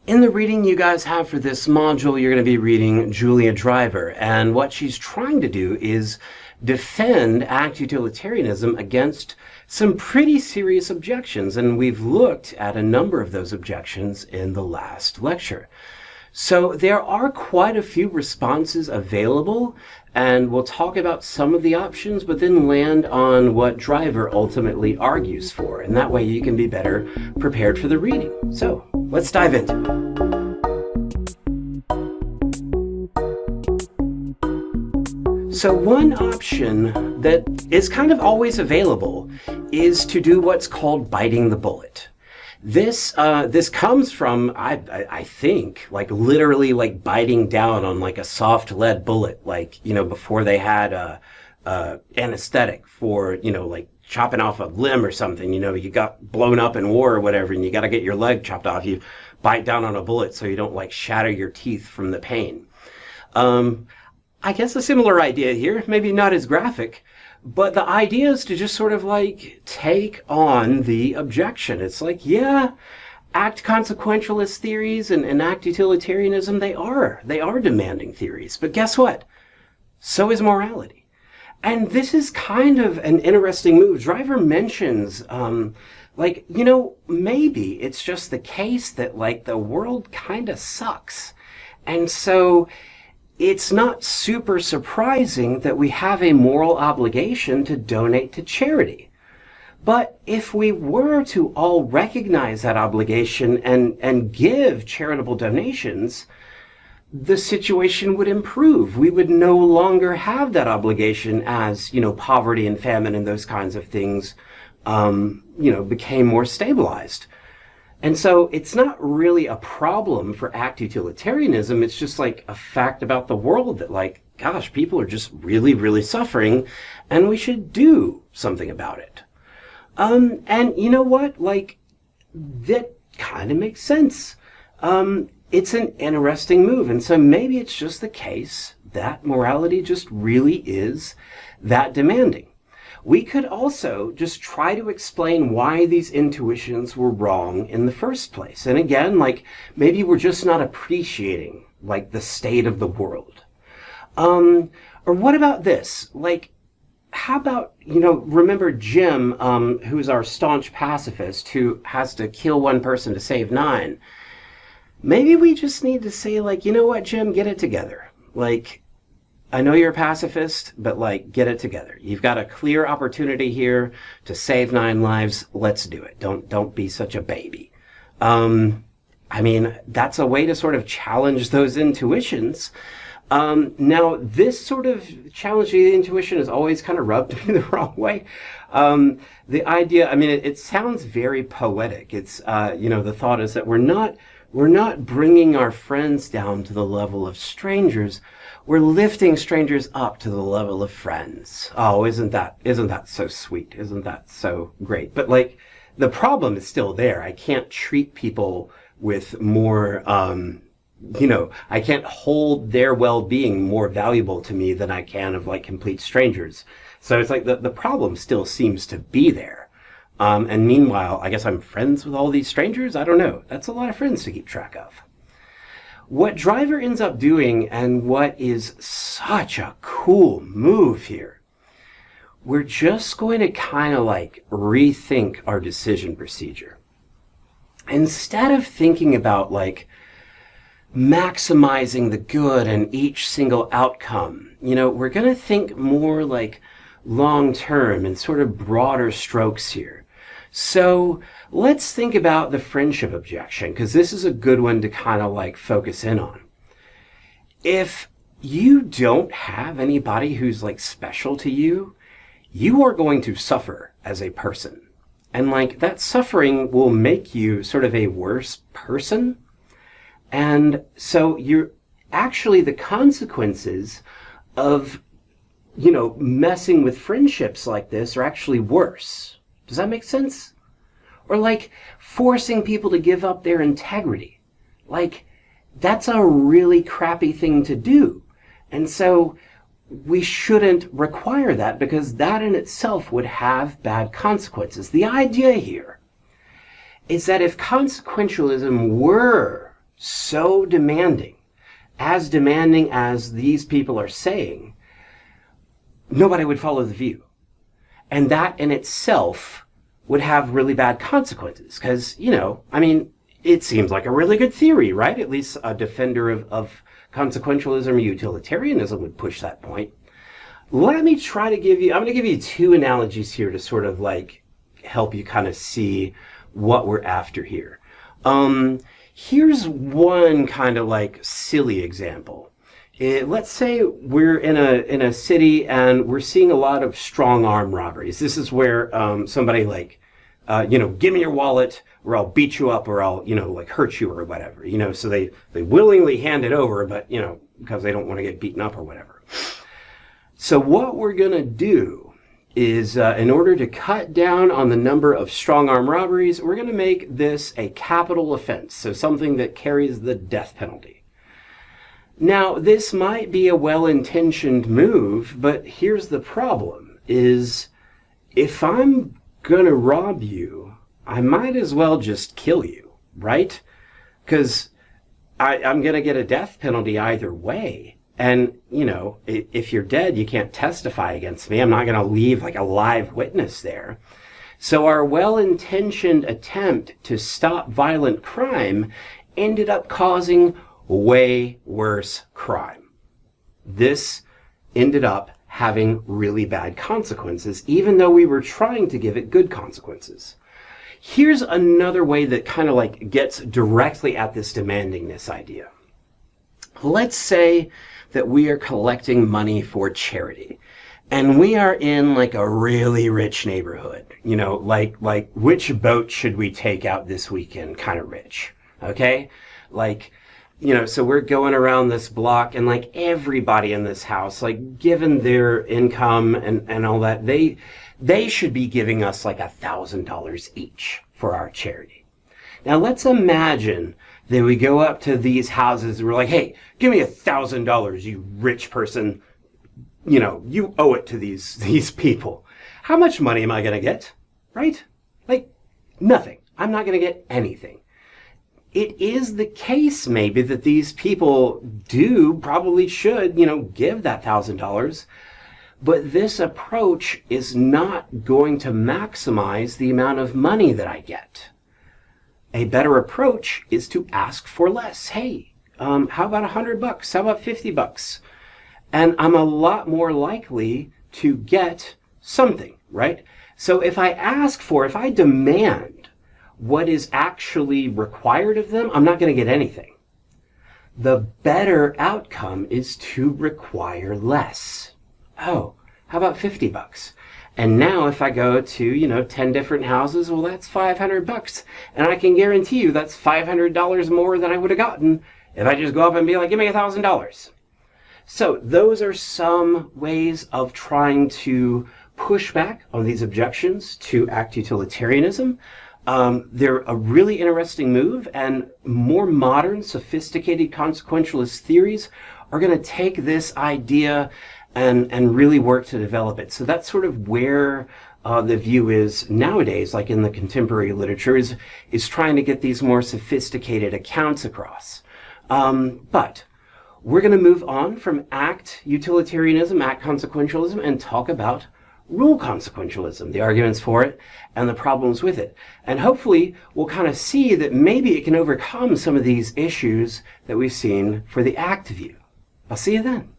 In the reading you guys have for this module, you're going to be reading Julia Driver, and what she's trying to do is defend act utilitarianism against some pretty serious objections, and we've looked at a number of those objections in the last lecture. So there are quite a few responses available, and we'll talk about some of the options, but then land on what Driver ultimately argues for, and that way you can be better prepared for the reading. So let's dive into it. So one option that is kind of always available is to do what's called biting the bullet. This comes from, I think, like literally like biting down on like a soft lead bullet, like, you know, before they had a anesthetic for, you know, like chopping off a limb or something. You know, you got blown up in war or whatever, and you got to get your leg chopped off. You bite down on a bullet so you don't like shatter your teeth from the pain. I guess a similar idea here, maybe not as graphic, but the idea is to just sort of like take on the objection. It's like, yeah, act consequentialist theories and act utilitarianism, they are demanding theories. But guess what? So is morality. And this is kind of an interesting move. Driver mentions, like, you know, maybe it's just the case that like the world kind of sucks. And so it's not super surprising that we have a moral obligation to donate to charity. But if we were to all recognize that obligation and give charitable donations, the situation would improve. We would no longer have that obligation as, you know, poverty and famine and those kinds of things, you know, became more stabilized. And so it's not really a problem for act utilitarianism. It's just like a fact about the world that like, gosh, people are just really, really suffering and we should do something about it. And you know what? Like, that kind of makes sense. It's an interesting move. And so maybe it's just the case that morality just really is that demanding. We could also just try to explain why these intuitions were wrong in the first place. And again, like, maybe we're just not appreciating, like, the state of the world. Or what about this? Like, how about, you know, remember Jim, who's our staunch pacifist, who has to kill one person to save 9? Maybe we just need to say, like, you know what, Jim, get it together. Like, I know you're a pacifist, but like, get it together. You've got a clear opportunity here to save 9 lives. Let's do it. Don't be such a baby. I mean, that's a way to sort of challenge those intuitions. Now, this sort of challenging the intuition has always kind of rubbed me the wrong way. The idea, I mean, it sounds very poetic. It's, you know, the thought is that we're not bringing our friends down to the level of strangers. We're lifting strangers up to the level of friends. Oh, isn't that so sweet? Isn't that so great? But like, the problem is still there. I can't treat people with more, you know, I can't hold their well-being more valuable to me than I can of like complete strangers. So it's like the problem still seems to be there. And meanwhile, I guess I'm friends with all these strangers. I don't know. That's a lot of friends to keep track of. What Driver ends up doing, and what is such a cool move here, we're just going to kind of like rethink our decision procedure. Instead of thinking about like maximizing the good in each single outcome, you know, we're going to think more like long term and sort of broader strokes here. So let's think about the friendship objection, because this is a good one to kind of like focus in on. If you don't have anybody who's like special to you, you are going to suffer as a person. And like that suffering will make you sort of a worse person. And so you're actually, the consequences of, you know, messing with friendships like this are actually worse. Does that make sense? Or like forcing people to give up their integrity. Like, that's a really crappy thing to do. And so we shouldn't require that, because that in itself would have bad consequences. The idea here is that if consequentialism were so demanding as these people are saying, nobody would follow the view. And that in itself would have really bad consequences. Because, I mean, it seems like a really good theory, right? At least a defender of consequentialism or utilitarianism would push that point. Let me try to I'm going to give you two analogies here to sort of like help you kind of see what we're after here. Here's one kind of like silly example. Let's say we're in a city and we're seeing a lot of strong arm robberies. This is where somebody like, give me your wallet or I'll beat you up or I'll, like hurt you or whatever. So they willingly hand it over, but, because they don't want to get beaten up or whatever. So what we're going to do is, in order to cut down on the number of strong arm robberies, we're going to make this a capital offense. So something that carries the death penalty. Now, this might be a well-intentioned move, but here's the problem, is if I'm going to rob you, I might as well just kill you, right? Because I'm going to get a death penalty either way. And, if you're dead, you can't testify against me. I'm not going to leave like a live witness there. So our well-intentioned attempt to stop violent crime ended up causing way worse crime. This ended up having really bad consequences, even though we were trying to give it good consequences. Here's another way that kind of like gets directly at this demandingness idea. Let's say that we are collecting money for charity and we are in like a really rich neighborhood, like which boat should we take out this weekend kind of rich, okay? Like, so we're going around this block and like everybody in this house, like given their income and all that, they should be giving us like $1,000 each for our charity. Now let's imagine that we go up to these houses and we're like, hey, give me $1,000, you rich person. You owe it to these people. How much money am I going to get? Right? Like nothing. I'm not going to get anything. It is the case maybe that these people probably should, give that $1,000. But this approach is not going to maximize the amount of money that I get. A better approach is to ask for less. Hey, how about $100? How about $50? And I'm a lot more likely to get something, right? So if I demand what is actually required of them, I'm not going to get anything. The better outcome is to require less. Oh, how about $50? And now if I go to, 10 different houses, well, that's $500. And I can guarantee you that's $500 more than I would have gotten if I just go up and be like, give me $1,000. So those are some ways of trying to push back on these objections to ACT utilitarianism. They're a really interesting move, and more modern, sophisticated consequentialist theories are going to take this idea and really work to develop it. So that's sort of where the view is nowadays, like in the contemporary literature, is trying to get these more sophisticated accounts across. But we're going to move on from ACT utilitarianism, ACT consequentialism, and talk about rule consequentialism, the arguments for it and the problems with it. And hopefully we'll kind of see that maybe it can overcome some of these issues that we've seen for the ACT view. I'll see you then.